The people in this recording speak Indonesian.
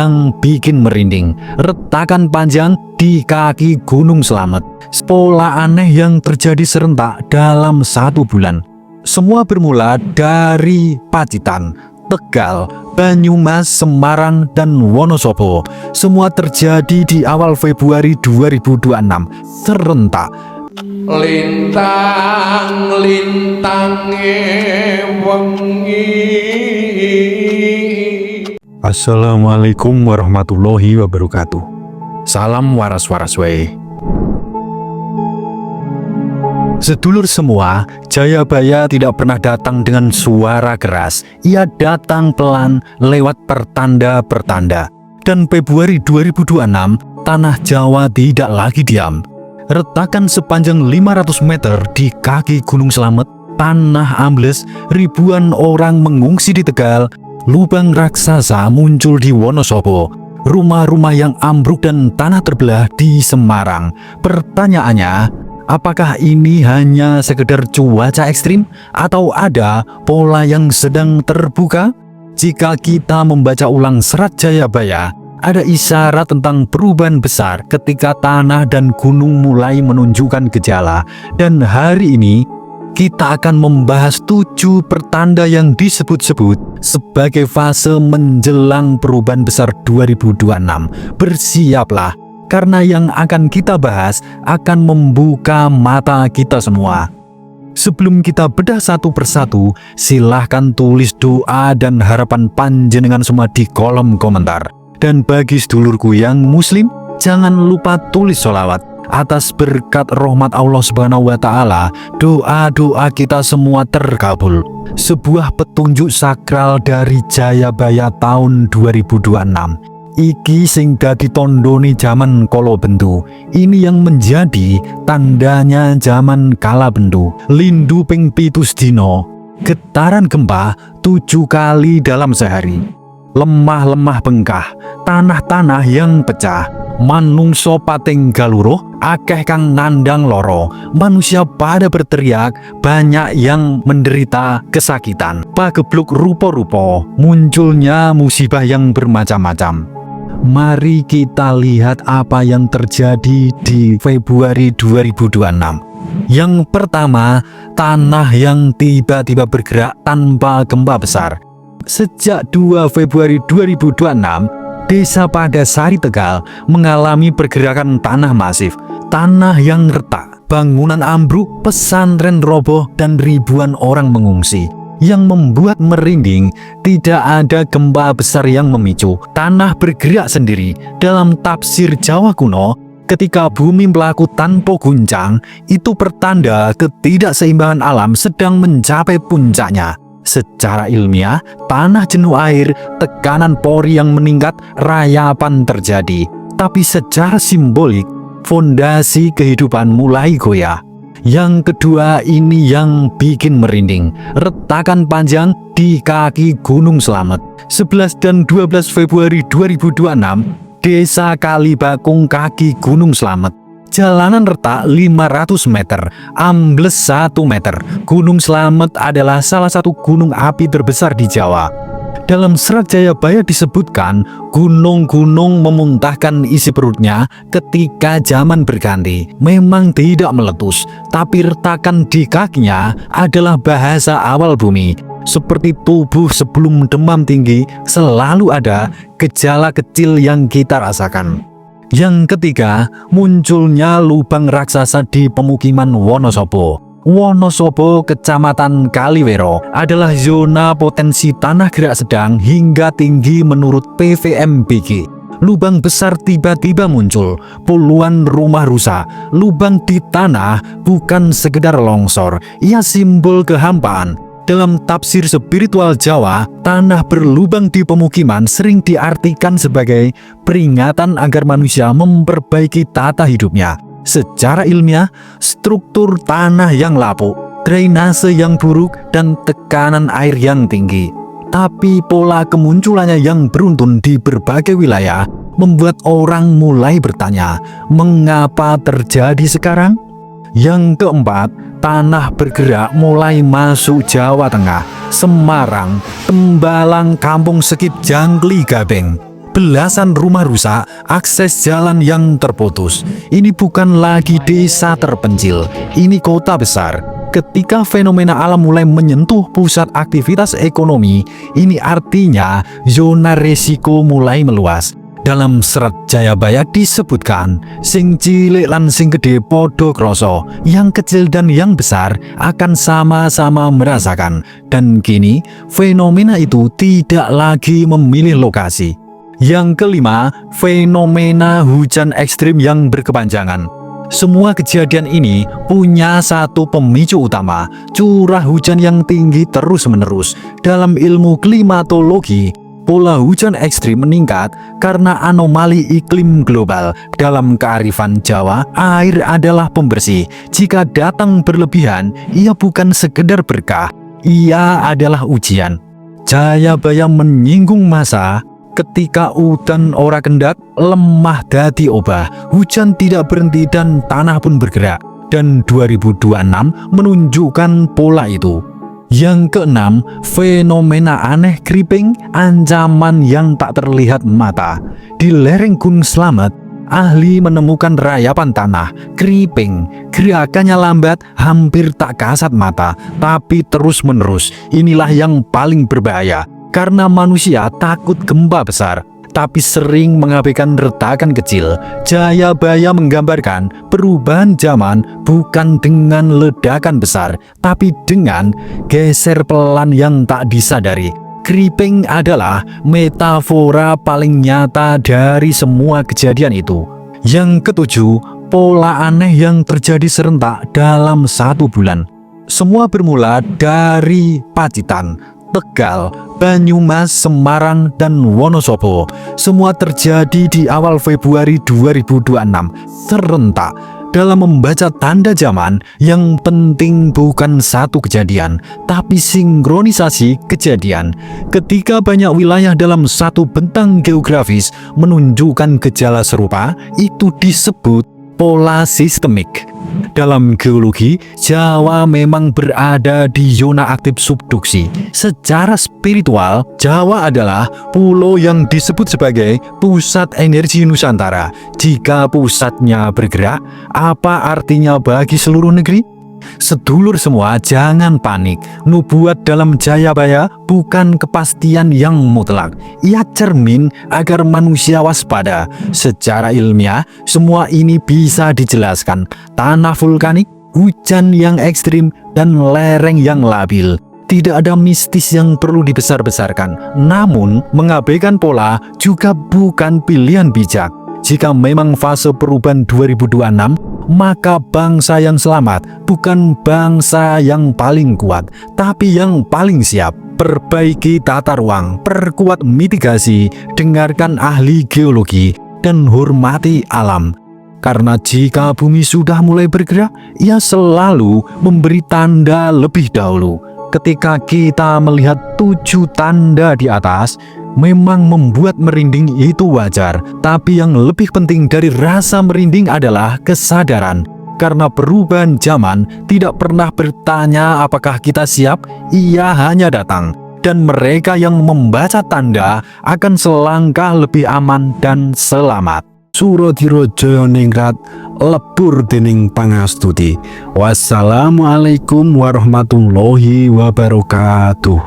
yang bikin merinding. Retakan panjang di kaki Gunung Slamet. Pola aneh yang terjadi serentak dalam 1 bulan. Semua bermula dari Pacitan, Tegal, Banyumas, Semarang, dan Wonosobo. Semua terjadi di awal Februari 2026. Serentak. Lintang-lintange wengi. Assalamualaikum warahmatullahi wabarakatuh. Salam waras-waras wae. Sedulur semua, Jayabaya tidak pernah datang dengan suara keras. Ia datang pelan lewat pertanda-pertanda. Dan Februari 2026, tanah Jawa tidak lagi diam. Retakan sepanjang 500 meter di kaki Gunung Slamet, tanah ambles, ribuan orang mengungsi di Tegal, lubang raksasa muncul di Wonosobo, rumah-rumah yang ambruk dan tanah terbelah di Semarang. Pertanyaannya, apakah ini hanya sekedar cuaca ekstrim atau ada pola yang sedang terbuka? Jika kita membaca ulang serat Jayabaya, ada isyarat tentang perubahan besar ketika tanah dan gunung mulai menunjukkan gejala. Dan hari ini kita akan membahas 7 pertanda yang disebut-sebut sebagai fase menjelang perubahan besar 2026. Bersiaplah, karena yang akan kita bahas akan membuka mata kita semua. Sebelum kita bedah satu persatu, silahkan tulis doa dan harapan panjenengan semua di kolom komentar. Dan bagi sedulurku yang muslim, jangan lupa tulis sholawat. Atas berkat rahmat Allah Subhanahu wa Ta'ala, doa-doa kita semua terkabul. Sebuah petunjuk sakral dari Jayabaya tahun 2026. Iki sing dadi tondoni zaman kala bendu. Ini yang menjadi tandanya zaman kala bendu. Lindu ping 7 dino, getaran gempa 7 kali dalam sehari. Lemah-lemah bengkah, tanah-tanah yang pecah, manungso pating galuruh, akeh kang nandang loro, manusia pada berteriak, banyak yang menderita kesakitan, pagebluk rupa-rupa, munculnya musibah yang bermacam-macam. Mari kita lihat apa yang terjadi di Februari 2026. Yang pertama, tanah yang tiba-tiba bergerak tanpa gempa besar. Sejak 2 Februari 2026, Desa Padasari Tegal mengalami pergerakan tanah masif. Tanah yang retak, bangunan ambruk, pesantren roboh, dan ribuan orang mengungsi. Yang membuat merinding, tidak ada gempa besar yang memicu. Tanah bergerak sendiri. Dalam tafsir Jawa kuno, ketika bumi melaku tanpa guncang, itu pertanda ketidakseimbangan alam sedang mencapai puncaknya. Secara ilmiah, tanah jenuh air, tekanan pori yang meningkat, rayapan terjadi. Tapi secara simbolik, fondasi kehidupan mulai goyah. Yang kedua, ini yang bikin merinding. Retakan panjang di kaki Gunung Slamet. 11 dan 12 Februari 2026, Desa Kalibakung, kaki Gunung Slamet. Jalanan retak 500 meter, ambles 1 meter. Gunung Slamet adalah salah satu gunung api terbesar di Jawa. Dalam serat Jayabaya disebutkan, gunung-gunung memuntahkan isi perutnya ketika zaman berganti. Memang tidak meletus, tapi retakan di kakinya adalah bahasa awal bumi. Seperti tubuh sebelum demam tinggi, selalu ada gejala kecil yang kita rasakan. Yang ketiga, munculnya lubang raksasa di pemukiman Wonosobo. Wonosobo, Kecamatan Kaliwero, adalah zona potensi tanah gerak sedang hingga tinggi menurut PVMBG. Lubang besar tiba-tiba muncul, puluhan rumah rusak. Lubang di tanah bukan sekedar longsor, ia simbol kehampaan. Dalam tafsir spiritual Jawa, tanah berlubang di pemukiman sering diartikan sebagai peringatan agar manusia memperbaiki tata hidupnya. Secara ilmiah, struktur tanah yang lapuk, drainase yang buruk, dan tekanan air yang tinggi. Tapi pola kemunculannya yang beruntun di berbagai wilayah membuat orang mulai bertanya, mengapa terjadi sekarang? Yang keempat, tanah bergerak mulai masuk Jawa Tengah, Semarang, Tembalang, Kampung Sekip, Jangkli, Gabeng. belasan rumah rusak, akses jalan yang terputus. Ini bukan lagi desa terpencil, ini kota besar. Ketika fenomena alam mulai menyentuh pusat aktivitas ekonomi, ini artinya zona risiko mulai meluas. Dalam serat Jayabaya disebutkan, sing cilik lan sing gede podo kroso, yang kecil dan yang besar akan sama-sama merasakan. Dan kini, fenomena itu tidak lagi memilih lokasi. Yang kelima, fenomena hujan ekstrim yang berkepanjangan. Semua kejadian ini punya satu pemicu utama, curah hujan yang tinggi terus-menerus. Dalam ilmu klimatologi, pola hujan ekstrim meningkat karena anomali iklim global. Dalam kearifan Jawa, air adalah pembersih. Jika datang berlebihan, ia bukan sekedar berkah, ia adalah ujian. Jayabaya menyinggung masa ketika udan ora kendak, lemah dadi obah, hujan tidak berhenti dan tanah pun bergerak. Dan 2026 menunjukkan pola itu. Yang keenam, fenomena aneh creeping, ancaman yang tak terlihat mata. Di lereng Gunung Slamet, ahli menemukan rayapan tanah, creeping. Gerakannya lambat, hampir tak kasat mata, tapi terus-menerus. Inilah yang paling berbahaya, karena manusia takut gempa besar, tapi sering mengabaikan retakan kecil. Jayabaya menggambarkan perubahan zaman bukan dengan ledakan besar, tapi dengan geser pelan yang tak disadari. Creeping adalah metafora paling nyata dari semua kejadian itu. Yang ketujuh, pola aneh yang terjadi serentak dalam 1 bulan. Semua bermula dari Pacitan, Tegal, Banyumas, Semarang, dan Wonosobo. Semua terjadi di awal Februari 2026, serentak. Dalam membaca tanda zaman, yang penting bukan satu kejadian, tapi sinkronisasi kejadian. Ketika banyak wilayah dalam satu bentang geografis menunjukkan gejala serupa, itu disebut pola sistemik. Dalam geologi, Jawa memang berada di zona aktif subduksi. Secara spiritual, Jawa adalah pulau yang disebut sebagai pusat energi Nusantara. Jika pusatnya bergerak, apa artinya bagi seluruh negeri? Sedulur semua, jangan panik. Nubuat dalam Jayabaya bukan kepastian yang mutlak. Ia cermin agar manusia waspada. Secara ilmiah, semua ini bisa dijelaskan. Tanah vulkanik, hujan yang ekstrim, dan lereng yang labil. Tidak ada mistis yang perlu dibesar-besarkan. Namun, mengabaikan pola juga bukan pilihan bijak. Jika memang fase perubahan 2026, maka bangsa yang selamat bukan bangsa yang paling kuat, tapi yang paling siap. Perbaiki tata ruang, perkuat mitigasi, dengarkan ahli geologi, dan hormati alam. Karena jika bumi sudah mulai bergerak, ia selalu memberi tanda lebih dahulu. Ketika kita melihat 7 tanda di atas, memang membuat merinding itu wajar, tapi yang lebih penting dari rasa merinding adalah kesadaran. Karena perubahan zaman tidak pernah bertanya apakah kita siap, ia hanya datang. Dan mereka yang membaca tanda akan selangkah lebih aman dan selamat. Suradira Jayaningrat lebur dening pangastuti. Wassalamualaikum warahmatullahi wabarakatuh.